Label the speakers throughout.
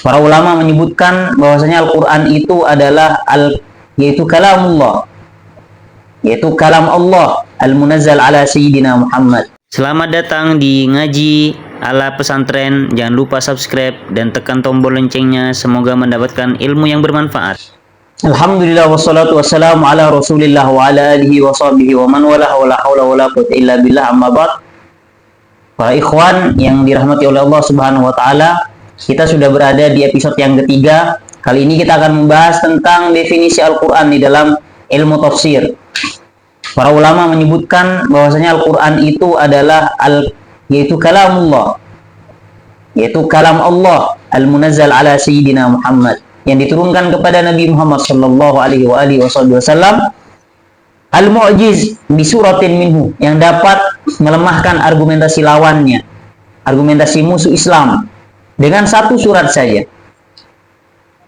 Speaker 1: Para ulama menyebutkan bahwasanya Al-Quran itu adalah yaitu kalamullah, yaitu kalam Allah al-munazzal ala sayyidina Muhammad. Selamat datang di ngaji ala pesantren. Jangan lupa subscribe dan tekan tombol loncengnya. Semoga mendapatkan ilmu yang bermanfaat. Alhamdulillah wassalatu wassalamu ala Rasulillah wa ala alihi wa sahbihi wa man walah wa la haula wa la quwwata illa billah, amma ba'd. Para ikhwan yang dirahmati oleh Allah Subhanahu wa taala, kita sudah berada di episode yang ketiga. Kali ini kita akan membahas tentang definisi Al-Quran di dalam ilmu tafsir. Para ulama menyebutkan bahwasanya Al-Quran itu adalah yaitu kalamullah, yaitu kalam Allah al-munazzal ala sayyidina Muhammad, yang diturunkan kepada Nabi Muhammad sallallahu alaihi wasallam, al-mu'jiz bi suratin minhu, yang dapat melemahkan argumentasi lawannya, argumentasi musuh Islam, dengan satu surat saja.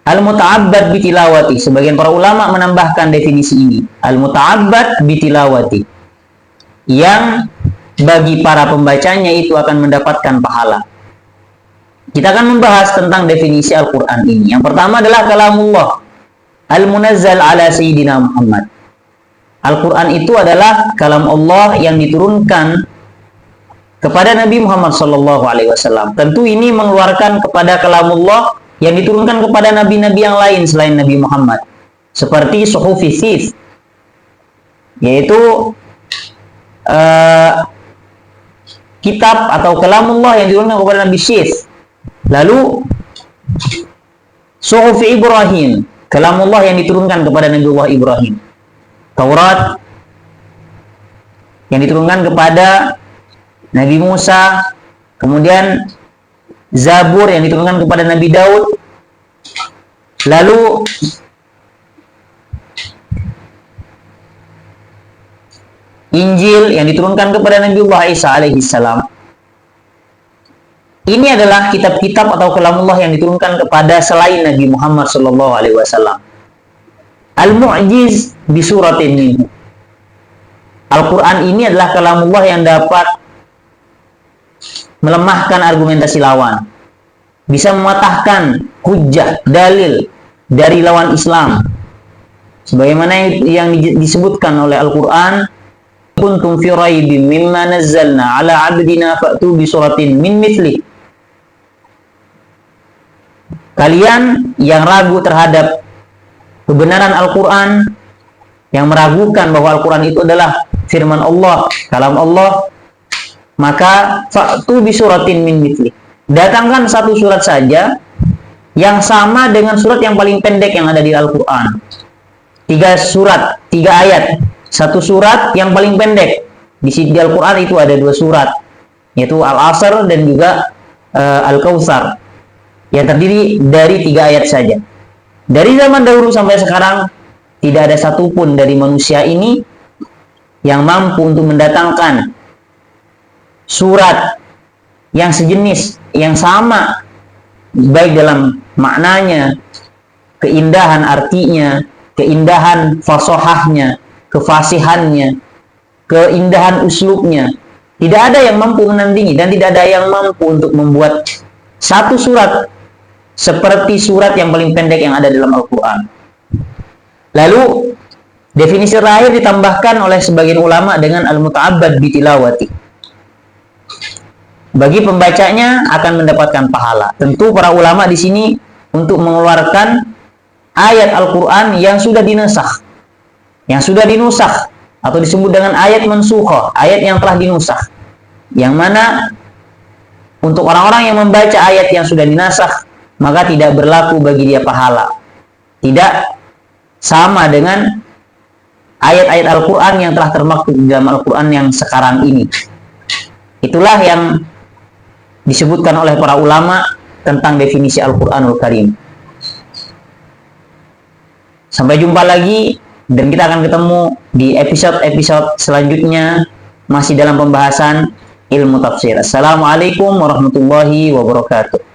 Speaker 1: Al-muta'abbad bitilawati, sebagian para ulama menambahkan definisi ini, al-muta'abbad bitilawati, yang bagi para pembacanya itu akan mendapatkan pahala. Kita akan membahas tentang definisi Al-Quran ini. Yang pertama adalah kalamullah al-munazzal ala sayyidina Muhammad. Al-Quran itu adalah kalam Allah yang diturunkan kepada Nabi Muhammad SAW. Tentu ini mengeluarkan kepada kalamullah yang diturunkan kepada nabi-nabi yang lain selain Nabi Muhammad, seperti suhufi Sif, yaitu kitab atau kalamullah yang diturunkan kepada Nabi Sif. Lalu suhufi Ibrahim, kalamullah yang diturunkan kepada Nabiullah Ibrahim. Taurat yang diturunkan kepada Nabi Musa, kemudian Zabur yang diturunkan kepada Nabi Daud, lalu Injil yang diturunkan kepada Nabiullah Isa alaihi salam. Ini adalah kitab-kitab atau kalamullah yang diturunkan kepada selain Nabi Muhammad sallallahu alaihi wasallam. Al-mu'jiz bi suratin minhu. Al-Quran ini adalah kalamullah yang dapat melemahkan argumentasi lawan, bisa mematahkan hujjah, dalil dari lawan Islam, sebagaimana yang disebutkan oleh Al-Quran, kuntum fi raibin mimma nazzalna ala abdina fa'tu bi suratin min mithli. Kalian yang ragu terhadap kebenaran Al-Quran, yang meragukan bahwa Al-Quran itu adalah firman Allah, kalam Allah, maka fa'tu bi suratin min mithli, datangkan satu surat saja yang sama dengan surat yang paling pendek yang ada di Al-Quran. 3 surat, 3 ayat, satu surat yang paling pendek. Di Al-Quran itu ada 2 surat, yaitu Al-Asr dan juga Al-Kautsar, yang terdiri dari 3 ayat saja. Dari zaman dahulu sampai sekarang, tidak ada satupun dari manusia ini yang mampu untuk mendatangkan surat yang sejenis, yang sama, baik dalam maknanya, keindahan artinya, keindahan fasahahnya, kefasihannya, keindahan uslubnya. Tidak ada yang mampu menandingi, dan tidak ada yang mampu untuk membuat satu surat seperti surat yang paling pendek yang ada dalam Al-Quran. Lalu definisi terakhir ditambahkan oleh sebagian ulama dengan al-muta'abbad bitilawati. Bagi pembacanya akan mendapatkan pahala. Tentu para ulama di sini untuk mengeluarkan ayat Al-Quran yang sudah dinasakh, yang sudah dinusakh, atau disebut dengan ayat mansukha, ayat yang telah dinusakh, yang mana untuk orang-orang yang membaca ayat yang sudah dinasakh, maka tidak berlaku bagi dia pahala. Tidak sama dengan ayat-ayat Al-Quran yang telah termaktub di dalam Al-Quran yang sekarang ini. Itulah yang disebutkan oleh para ulama tentang definisi Al-Quranul Karim. Sampai jumpa lagi, dan kita akan ketemu di episode-episode selanjutnya, masih dalam pembahasan ilmu tafsir. Assalamualaikum warahmatullahi wabarakatuh.